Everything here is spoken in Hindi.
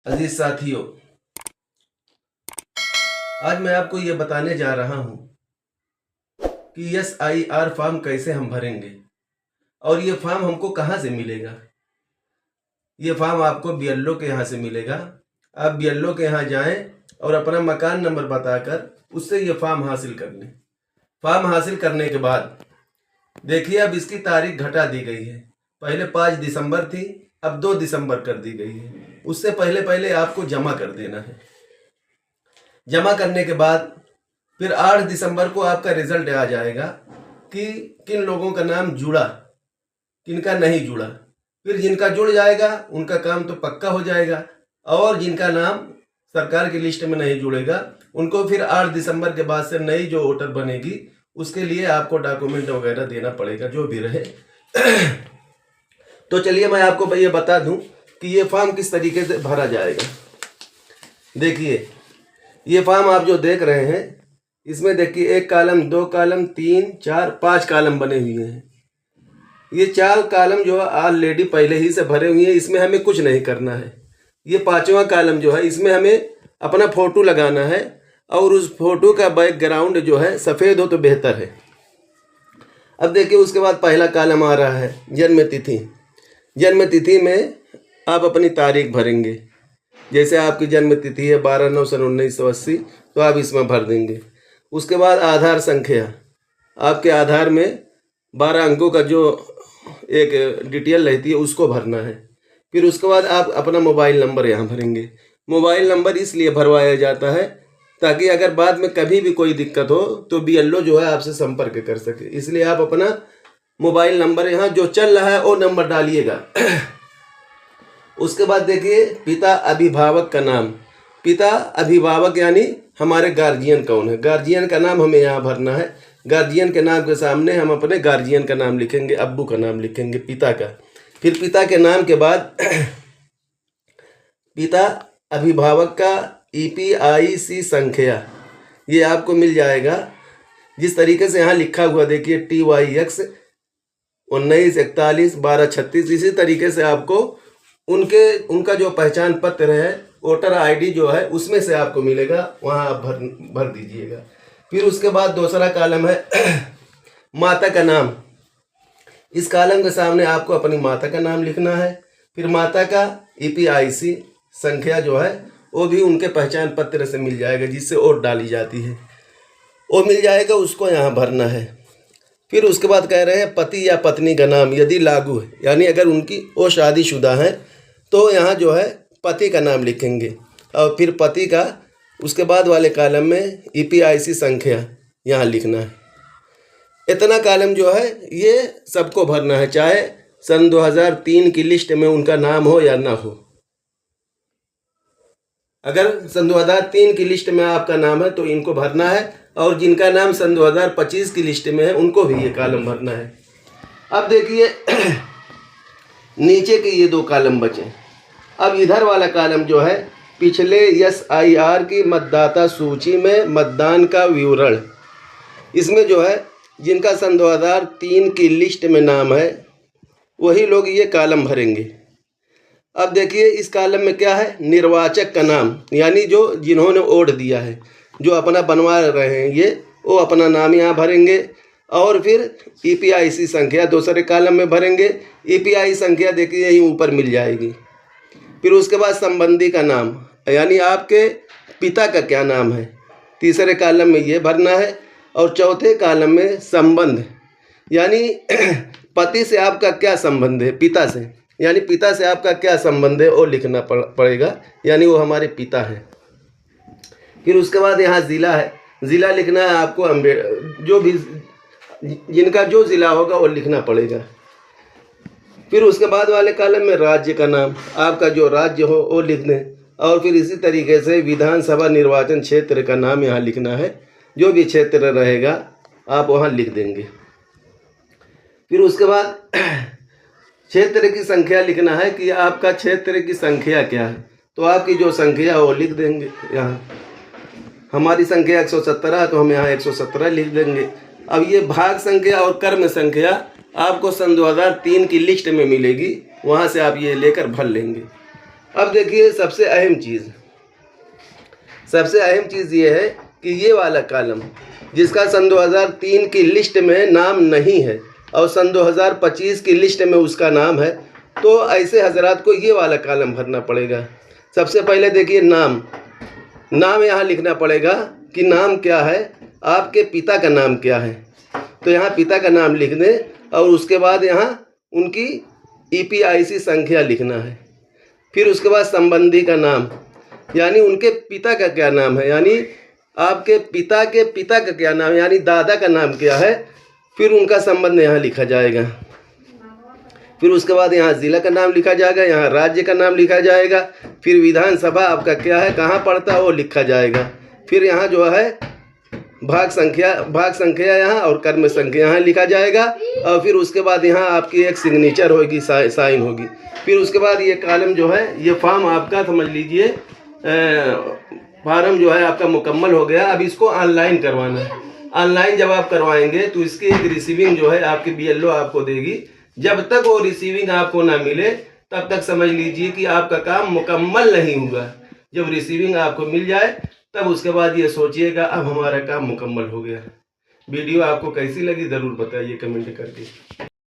अजीज साथियों, आज मैं आपको ये बताने जा रहा हूँ कि SIR फॉर्म कैसे हम भरेंगे और ये फॉर्म हमको कहाँ से मिलेगा। ये फॉर्म आपको BLO के यहाँ से मिलेगा। आप BLO के यहाँ जाएं और अपना मकान नंबर बताकर उससे ये फॉर्म हासिल कर लें। फॉर्म हासिल करने के बाद देखिए, अब इसकी तारीख घटा दी गई है। पहले 5 दिसंबर थी, अब 2 दिसंबर कर दी गई है। उससे पहले पहले आपको जमा कर देना है। जमा करने के बाद फिर 8 दिसंबर को आपका रिजल्ट आ जाएगा कि किन लोगों का नाम जुड़ा, किनका नहीं जुड़ा। फिर जिनका जुड़ जाएगा उनका काम तो पक्का हो जाएगा, और जिनका नाम सरकार की लिस्ट में नहीं जुड़ेगा उनको फिर 8 दिसंबर के बाद से नई जो वोटर बनेगी उसके लिए आपको डॉक्यूमेंट वगैरह देना पड़ेगा, जो भी रहे। तो चलिए मैं आपको ये बता दूं कि ये फॉर्म किस तरीके से भरा जाएगा। देखिए, ये फॉर्म आप जो देख रहे हैं इसमें देखिए 1 कॉलम, 2 कॉलम, 3, 4, 5 कॉलम बने हुए हैं। ये 4 कॉलम जो है ऑलरेडी पहले ही से भरे हुए हैं, इसमें हमें कुछ नहीं करना है। ये 5वां कॉलम जो है इसमें हमें अपना फोटो लगाना है, और उस फोटो का बैकग्राउंड जो है सफ़ेद हो तो बेहतर है। अब देखिए, उसके बाद पहला कॉलम आ रहा है जन्म तिथि। जन्म तिथि में आप अपनी तारीख भरेंगे। जैसे आपकी जन्म तिथि है 12/9/1980, तो आप इसमें भर देंगे। उसके बाद आधार संख्या, आपके आधार में 12 अंकों का जो एक डिटेल रहती है उसको भरना है। फिर उसके बाद आप अपना मोबाइल नंबर यहाँ भरेंगे। मोबाइल नंबर इसलिए भरवाया जाता है ताकि अगर बाद में कभी भी कोई दिक्कत हो तो BLO जो है आपसे संपर्क कर सके, इसलिए आप अपना मोबाइल नंबर यहाँ जो चल रहा है वो नंबर डालिएगा। उसके बाद देखिए, पिता अभिभावक का नाम। पिता अभिभावक यानी हमारे गार्जियन कौन है, गार्जियन का नाम हमें यहाँ भरना है। गार्जियन के नाम के सामने हम अपने गार्जियन का नाम लिखेंगे, अब्बू का नाम लिखेंगे, पिता का। फिर पिता के नाम के बाद पिता अभिभावक का EPIC संख्या, ये आपको मिल जाएगा जिस तरीके से यहाँ लिखा हुआ देखिए, TYX 19411236। इसी तरीके से आपको उनका जो पहचान पत्र है, वोटर ID जो है उसमें से आपको मिलेगा, वहाँ आप भर दीजिएगा। फिर उसके बाद दूसरा कॉलम है माता का नाम। इस कॉलम के सामने आपको अपनी माता का नाम लिखना है। फिर माता का EPIC संख्या जो है वो भी उनके पहचान पत्र से मिल जाएगा, जिससे वोट डाली जाती है, वो मिल जाएगा, उसको यहाँ भरना है। फिर उसके बाद कह रहे हैं पति या पत्नी का नाम यदि लागू है, यानी अगर उनकी वो शादीशुदा है तो यहाँ जो है पति का नाम लिखेंगे, और फिर पति का उसके बाद वाले कॉलम में EPIC संख्या यहाँ लिखना है। इतना कॉलम जो है ये सबको भरना है, चाहे सन 2003 की लिस्ट में उनका नाम हो या ना हो। अगर सन 2003 की लिस्ट में आपका नाम है तो इनको भरना है, और जिनका नाम सन 2025 की लिस्ट में है उनको भी ये कॉलम भरना है। अब देखिए, नीचे के ये 2 कॉलम बचे। अब इधर वाला कॉलम जो है पिछले SIR की मतदाता सूची में मतदान का विवरण, इसमें जो है जिनका सन 2003 की लिस्ट में नाम है वही लोग ये कॉलम भरेंगे। अब देखिए, इस कॉलम में क्या है, निर्वाचक का नाम, यानी जिन्होंने वोट दिया है, जो अपना बनवा रहे हैं ये, वो अपना नाम यहाँ भरेंगे। और फिर EPIC संख्या दूसरे कॉलम में भरेंगे। EPI संख्या देखिए यहीं ऊपर मिल जाएगी। फिर उसके बाद संबंधी का नाम, यानी आपके पिता का क्या नाम है, तीसरे कॉलम में ये भरना है। और चौथे कॉलम में संबंध, यानी पति से आपका क्या संबंध है, पिता से, यानी पिता से आपका क्या संबंध है वो लिखना पड़ेगा, यानी वो हमारे पिता हैं। फिर उसके बाद यहाँ ज़िला है, ज़िला लिखना है आपको, जो भी जिनका जो ज़िला होगा वो लिखना पड़ेगा। फिर उसके बाद वाले कॉलम में राज्य का नाम, आपका जो राज्य हो वो लिख दें। और फिर इसी तरीके से विधानसभा निर्वाचन क्षेत्र का नाम यहाँ लिखना है, जो भी क्षेत्र रहेगा आप वहाँ लिख देंगे। फिर उसके बाद क्षेत्र की संख्या लिखना है कि आपका क्षेत्र की संख्या क्या है, तो आपकी जो संख्या है वो लिख देंगे। यहाँ हमारी संख्या 117 है तो हम यहाँ 117 लिख देंगे। अब ये भाग संख्या और कर्म संख्या आपको सन 2003 की लिस्ट में मिलेगी, वहाँ से आप ये लेकर भर लेंगे। अब देखिए सबसे अहम चीज़ ये है कि ये वाला कॉलम जिसका सन 2003 की लिस्ट में नाम नहीं है और सन 2025 की लिस्ट में उसका नाम है, तो ऐसे हजरात को ये वाला कॉलम भरना पड़ेगा। सबसे पहले देखिए नाम यहाँ लिखना पड़ेगा कि नाम क्या है, आपके पिता का नाम क्या है। तो यहाँ पिता का नाम लिख दें और उसके बाद यहाँ उनकी EPIC संख्या लिखना है। फिर उसके बाद संबंधी का नाम, यानी उनके पिता का क्या नाम है, यानी आपके पिता के पिता का क्या नाम है, यानी दादा का नाम क्या है। फिर उनका संबंध यहाँ लिखा जाएगा। फिर उसके बाद यहाँ ज़िला का नाम लिखा जाएगा, यहाँ राज्य का नाम लिखा जाएगा। फिर विधानसभा आपका क्या है, कहाँ पड़ता है, वो लिखा जाएगा। फिर यहाँ जो है भाग संख्या यहाँ और कर्म संख्या यहाँ लिखा जाएगा। और फिर उसके बाद यहाँ आपकी एक सिग्नेचर होगी, साइन होगी। फिर उसके बाद ये कॉलम जो है, ये फॉर्म आपका समझ लीजिए फार्म जो है आपका मुकम्मल हो गया। अब इसको ऑनलाइन करवाना है। ऑनलाइन जब आप करवाएंगे तो इसकी एक रिसीविंग जो है आपकी BLO आपको देगी। जब तक वो रिसीविंग आपको ना मिले तब तक समझ लीजिए कि आपका काम मुकम्मल नहीं हुआ। जब रिसीविंग आपको मिल जाए तब उसके बाद ये सोचिएगा अब हमारा काम मुकम्मल हो गया। वीडियो आपको कैसी लगी ज़रूर बताइए कमेंट करके।